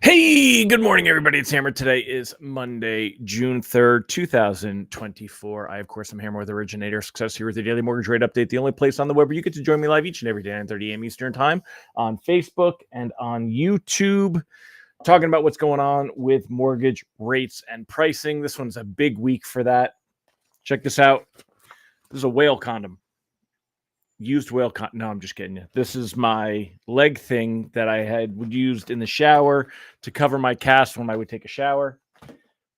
Hey, good morning, everybody. It's Hammer. Today is Monday, June 3rd, 2024. I, of course, am Hammer with Originator Success here with the Daily Mortgage Rate Update, the only place on the web where you get to join me live each and every day at 9:30 a.m. Eastern Time on Facebook and on YouTube, talking about what's going on with mortgage rates and pricing. This one's a big week for that. Check this out. This is a whale condom. Used whale condom. No, I'm just kidding you. This is my leg thing that I had used in the shower to cover my cast when I would take a shower.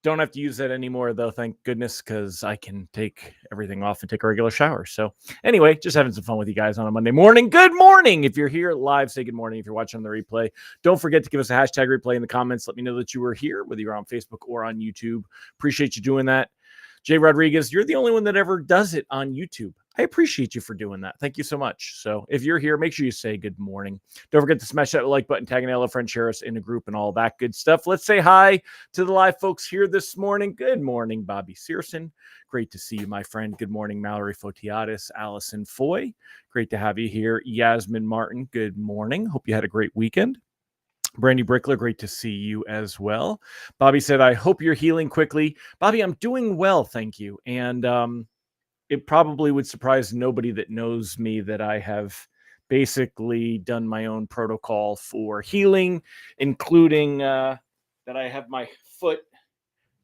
Don't have to use that anymore, though, thank goodness, because I can take everything off and take a regular shower. So, anyway, just having some fun with you guys on a Monday morning. Good morning. If you're here live, say good morning. If you're watching on the replay, don't forget to give us a hashtag replay in the comments. Let me know that you were here, whether you're on Facebook or on YouTube. Appreciate you doing that. Jay Rodriguez, you're the only one that ever does it on YouTube. I appreciate you for doing that. Thank you so much. So if you're here, make sure you say good morning. Don't forget to smash that like button, tag an LO friend, share us in a group and all that good stuff. Let's say hi to the live folks here this morning. Good morning, Bobby Searson. Great to see you, my friend. Good morning, Mallory Fotiadis, Allison Foy. Great to have you here. Yasmin Martin, good morning. Hope you had a great weekend. Brandy Brickler, great to see you as well. Bobby said, I hope you're healing quickly. Bobby, I'm doing well, thank you. And it probably would surprise nobody that knows me that I have basically done my own protocol for healing, including that I have my foot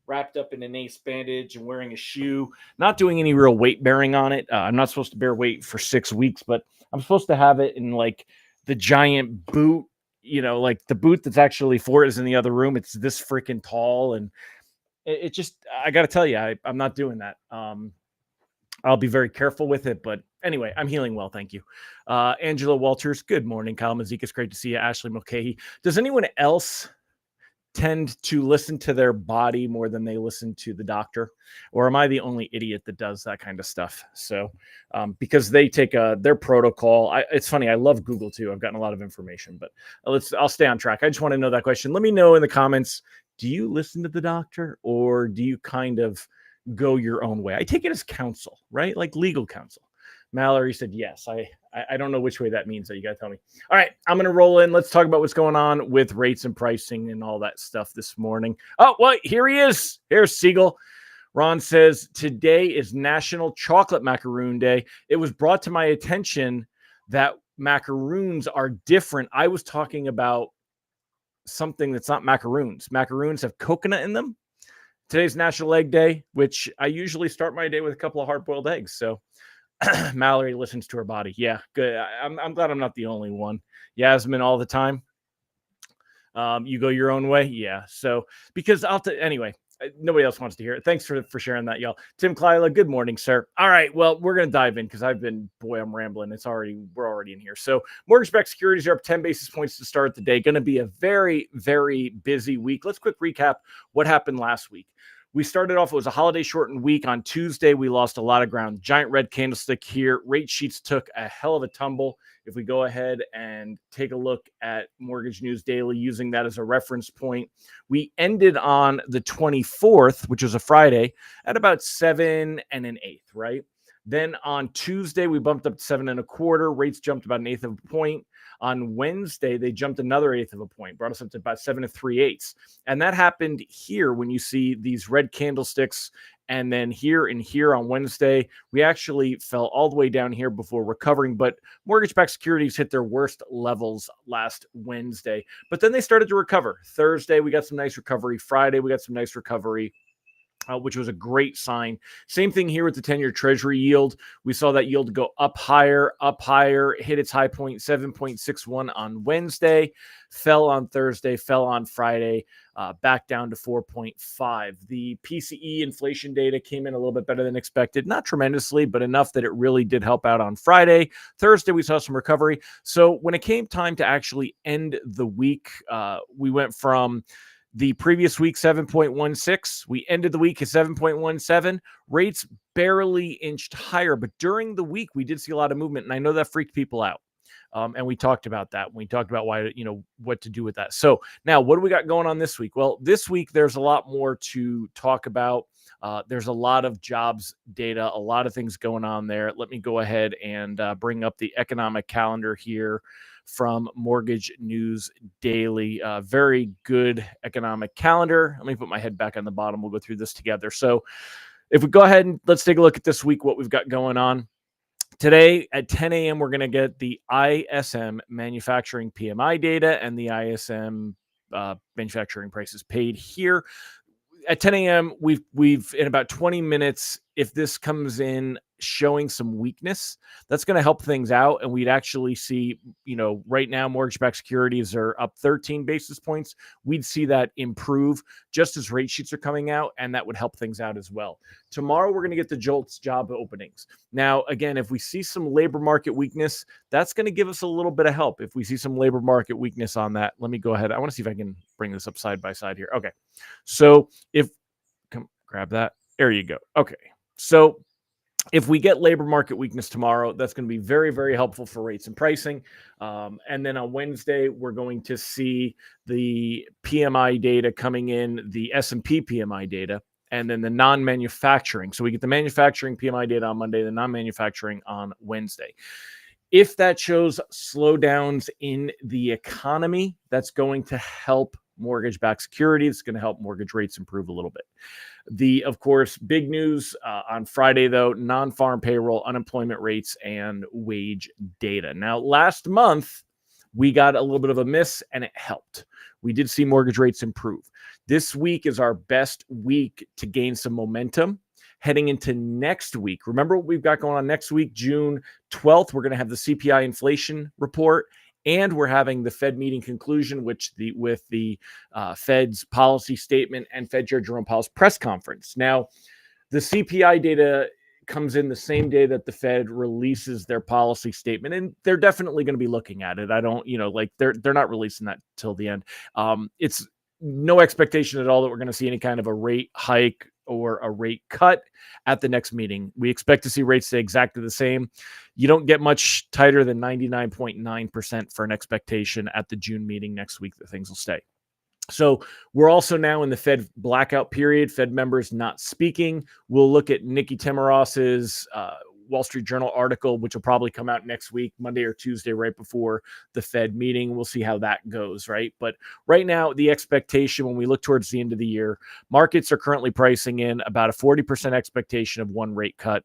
wrapped up in an ace bandage and wearing a shoe, not doing any real weight bearing on it. I'm not supposed to bear weight for 6 weeks, but I'm supposed to have it in like the giant boot, like the boot that's actually for it is in the other room. It's this freaking tall. And it just, I got to tell you, I'm not doing that. I'll be very careful with it, but anyway, I'm healing well. Thank you. Angela Walters, good morning. Kyle Mazik, great to see you. Ashley Mulcahy. Does anyone else tend to listen to their body more than they listen to the doctor, or am I the only idiot that does that kind of stuff? So because they take their protocol, it's funny, I love Google too. I've gotten a lot of information, but I'll stay on track. I just want to know that question. Let me know in the comments, do you listen to the doctor, or do you kind of go your own way? I take it as counsel, right? Like legal counsel. Mallory said yes. I don't know which way that means, that you got to tell me. All right, I'm going to roll in. Let's talk about what's going on with rates and pricing and all that stuff this morning. Oh, well, here he is. Here's Siegel. Ron says, today is National Chocolate Macaroon Day. It was brought to my attention that macaroons are different. I was talking about something that's not macaroons. Macaroons have coconut in them. Today's National Egg Day, which I usually start my day with a couple of hard-boiled eggs. So Mallory listens to her body. Yeah, good. I'm glad I'm not the only one. Yasmin all the time. You go your own way. Yeah. So because anyway, nobody else wants to hear it. Thanks for sharing that, y'all. Tim Klyla, good morning, sir. All right. Well, we're going to dive in because I'm rambling. We're already in here. So mortgage-backed securities are up 10 basis points to start the day. Going to be a very, very busy week. Let's quick recap what happened last week. We started off, it was a holiday shortened week. On Tuesday, we lost a lot of ground. Giant red candlestick here. Rate sheets took a hell of a tumble. If we go ahead and take a look at Mortgage News Daily, using that as a reference point, we ended on the 24th, which was a Friday, at about 7 1/8, right? Then on Tuesday, we bumped up to 7 1/4. Rates jumped about 1/8 of a point. On Wednesday, they jumped another 1/8 of a point, brought us up to about 7 3/8. And that happened here when you see these red candlesticks. And then here and here on Wednesday, we actually fell all the way down here before recovering. But mortgage-backed securities hit their worst levels last Wednesday. But then they started to recover. Thursday, we got some nice recovery. Friday, we got some nice recovery. Which was a great sign. Same thing here with the 10-year Treasury yield. We saw that yield go up higher, hit its high point, 7.61 on Wednesday, fell on Thursday, fell on Friday, back down to 4.5. The PCE inflation data came in a little bit better than expected. Not tremendously, but enough that it really did help out on Friday. Thursday, we saw some recovery. So when it came time to actually end the week, we went from the previous week, 7.16. We ended the week at 7.17. Rates barely inched higher, but during the week, we did see a lot of movement, and I know that freaked people out. And we talked about that. We talked about why, what to do with that. So now what do we got going on this week? Well, this week, there's a lot more to talk about. There's a lot of jobs data, a lot of things going on there. Let me go ahead and bring up the economic calendar here from Mortgage News Daily. Very good economic calendar. Let me put my head back on the bottom. We'll go through this together. So if we go ahead and let's take a look at this week, what we've got going on. Today at 10 a.m., we're going to get the ISM manufacturing PMI data and the ISM manufacturing prices paid here. At 10 a.m., we've in about 20 minutes, if this comes in showing some weakness, that's going to help things out. And we'd actually see, right now, mortgage-backed securities are up 13 basis points. We'd see that improve just as rate sheets are coming out, and that would help things out as well. Tomorrow, we're going to get the JOLTS job openings. Now, again, if we see some labor market weakness, that's going to give us a little bit of help. If we see some labor market weakness on that, let me go ahead. I want to see if I can bring this up side by side here. Okay. So come grab that. There you go. Okay. So if we get labor market weakness tomorrow, that's going to be very, very helpful for rates and pricing. And then on Wednesday, we're going to see the PMI data coming in, the S&P PMI data, and then the non-manufacturing. So we get the manufacturing PMI data on Monday, the non-manufacturing on Wednesday. If that shows slowdowns in the economy, that's going to help mortgage-backed securities. It's going to help mortgage rates improve a little bit. Of course, big news on Friday, though, non-farm payroll, unemployment rates, and wage data. Now, last month, we got a little bit of a miss, and it helped. We did see mortgage rates improve. This week is our best week to gain some momentum heading into next week. Remember what we've got going on next week, June 12th. We're going to have the CPI inflation report. And we're having the Fed meeting conclusion, with the Fed's policy statement and Fed Chair Jerome Powell's press conference. Now, the CPI data comes in the same day that the Fed releases their policy statement, and they're definitely going to be looking at it. I don't, they're not releasing that till the end. It's no expectation at all that we're going to see any kind of a rate hike or a rate cut at the next meeting. We expect to see rates stay exactly the same. You don't get much tighter than 99.9% for an expectation at the June meeting next week that things will stay. So we're also now in the Fed blackout period, Fed members not speaking. We'll look at Nikki Tamaros's Wall Street Journal article, which will probably come out next week, Monday or Tuesday, right before the Fed meeting. We'll see how that goes, right? But right now, the expectation when we look towards the end of the year, markets are currently pricing in about a 40% expectation of one rate cut.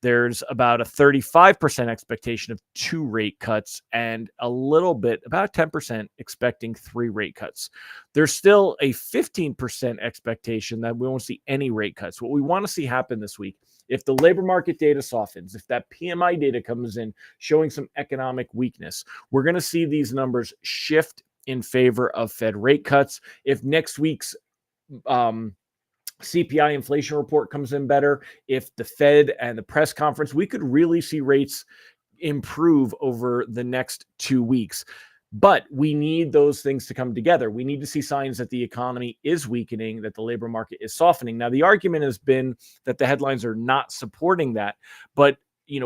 There's about a 35% expectation of 2 rate cuts and a little bit, about 10% expecting 3 rate cuts. There's still a 15% expectation that we won't see any rate cuts. What we want to see happen this week, if the labor market data softens, if that PMI data comes in showing some economic weakness, we're going to see these numbers shift in favor of Fed rate cuts. If next week's CPI inflation report comes in better, if the Fed and the press conference, we could really see rates improve over the next 2 weeks. But we need those things to come together. We need to see signs that the economy is weakening, that the labor market is softening. Now, the argument has been that the headlines are not supporting that, but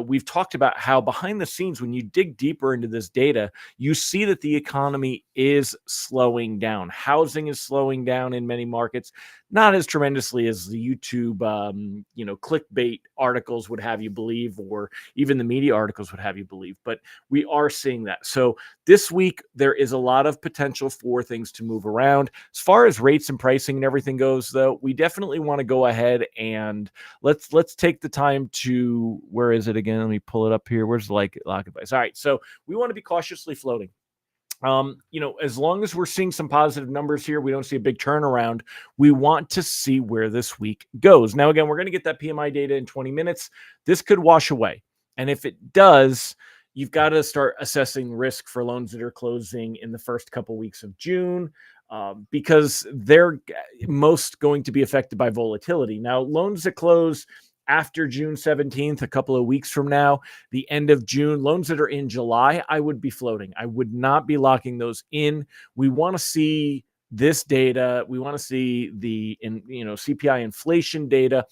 we've talked about how behind the scenes, when you dig deeper into this data, you see that the economy is slowing down. Housing is slowing down in many markets, not as tremendously as the YouTube, clickbait articles would have you believe, or even the media articles would have you believe. But we are seeing that. So this week, there is a lot of potential for things to move around. As far as rates and pricing and everything goes, though, we definitely want to go ahead and let's take the time to, where is it again? Let me pull it up here. Where's the lock advice? All right. So we want to be cautiously floating. As long as we're seeing some positive numbers here, we don't see a big turnaround. We want to see where this week goes. Now, again, we're going to get that PMI data in 20 minutes. This could wash away. And if it does, you've got to start assessing risk for loans that are closing in the first couple weeks of June, because they're most going to be affected by volatility. Now, loans that close after June 17th, a couple of weeks from now, the end of June, loans that are in July, I would be floating. I would not be locking those in. We want to see this data. We want to see the CPI inflation data.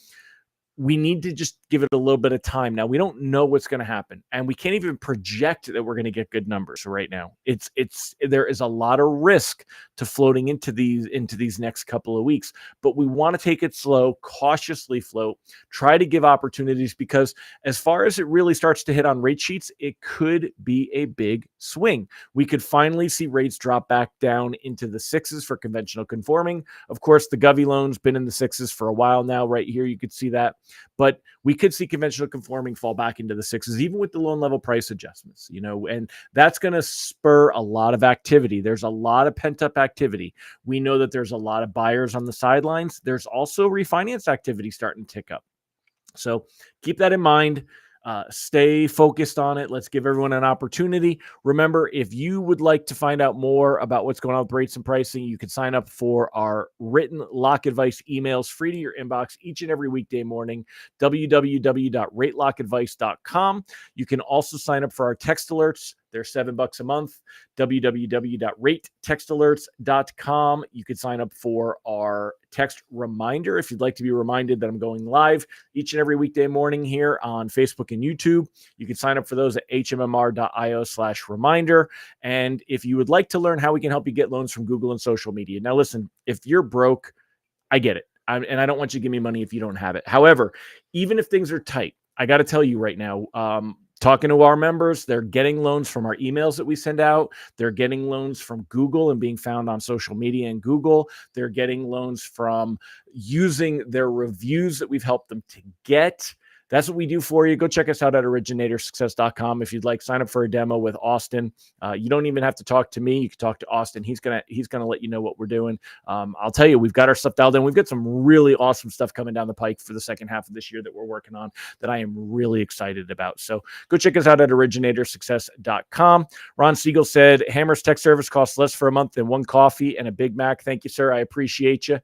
We need to just give it a little bit of time. Now, we don't know what's going to happen, and we can't even project that we're going to get good numbers right now. There is a lot of risk to floating into these next couple of weeks, but we want to take it slow, cautiously float, try to give opportunities, because as far as it really starts to hit on rate sheets, it could be a big swing. We could finally see rates drop back down into the sixes for conventional conforming. Of course, the Govy loan's been in the sixes for a while now. Right here, you could see that. But we could see conventional conforming fall back into the sixes, even with the loan level price adjustments, and that's going to spur a lot of activity. There's a lot of pent up activity. We know that there's a lot of buyers on the sidelines. There's also refinance activity starting to tick up. So keep that in mind. Stay focused on it. Let's give everyone an opportunity. Remember, if you would like to find out more about what's going on with rates and pricing, you can sign up for our written lock advice emails free to your inbox each and every weekday morning, www.ratelockadvice.com. You can also sign up for our text alerts. They're $7 a month. www.ratetextalerts.com. You can sign up for our text reminder if you'd like to be reminded that I'm going live each and every weekday morning here on Facebook and YouTube. You can sign up for those at hmmr.io/reminder. And if you would like to learn how we can help you get loans from Google and social media. Now, listen, if you're broke, I get it. And I don't want you to give me money if you don't have it. However, even if things are tight, I got to tell you right now, talking to our members, they're getting loans from our emails that we send out. They're getting loans from Google and being found on social media and Google. They're getting loans from using their reviews that we've helped them to get. That's what we do for you. Go check us out at originatorssuccess.com. If you'd like, sign up for a demo with Austin. You don't even have to talk to me. You can talk to Austin. He's gonna let you know what we're doing. I'll tell you, we've got our stuff dialed in. We've got some really awesome stuff coming down the pike for the second half of this year that we're working on that I am really excited about. So go check us out at originatorssuccess.com. Ron Siegel said, Hammer's tech service costs less for a month than one coffee and a Big Mac. Thank you, sir. I appreciate you.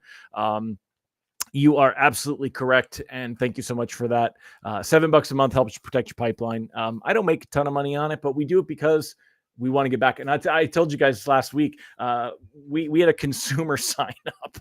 You are absolutely correct, and thank you so much for that. $7 a month helps you protect your pipeline. I don't make a ton of money on it, but we do it because we want to get back. And I told you guys last week, we had a consumer sign up.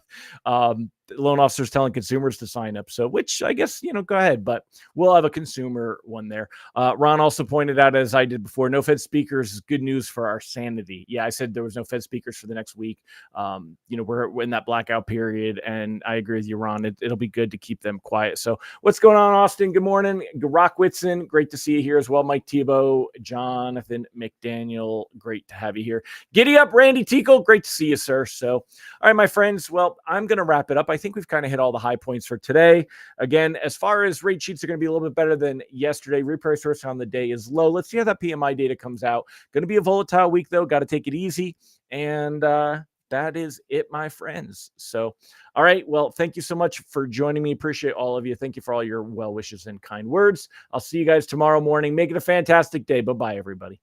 Loan officers telling consumers to sign up. So, which I guess, go ahead, but we'll have a consumer one there. Ron also pointed out, as I did before, no Fed speakers is good news for our sanity. Yeah, I said there was no Fed speakers for the next week. We're in that blackout period, and I agree with you, Ron. It'll be good to keep them quiet. So what's going on, Austin? Good morning. Rock Whitson, great to see you here as well. Mike Tebow, Jonathan McDaniel, great to have you here. Giddy up, Randy Tickle, great to see you, sir. So, all right, my friends, well, I'm going to wrap it up. I think we've kind of hit all the high points for today. Again, as far as rate sheets are going to be a little bit better than yesterday. Reprice risk on the day is low. Let's see how that PMI data comes out. Going to be a volatile week, though. Got to take it easy. And that is it, my friends. So, all right. Well, thank you so much for joining me. Appreciate all of you. Thank you for all your well wishes and kind words. I'll see you guys tomorrow morning. Make it a fantastic day. Bye-bye, everybody.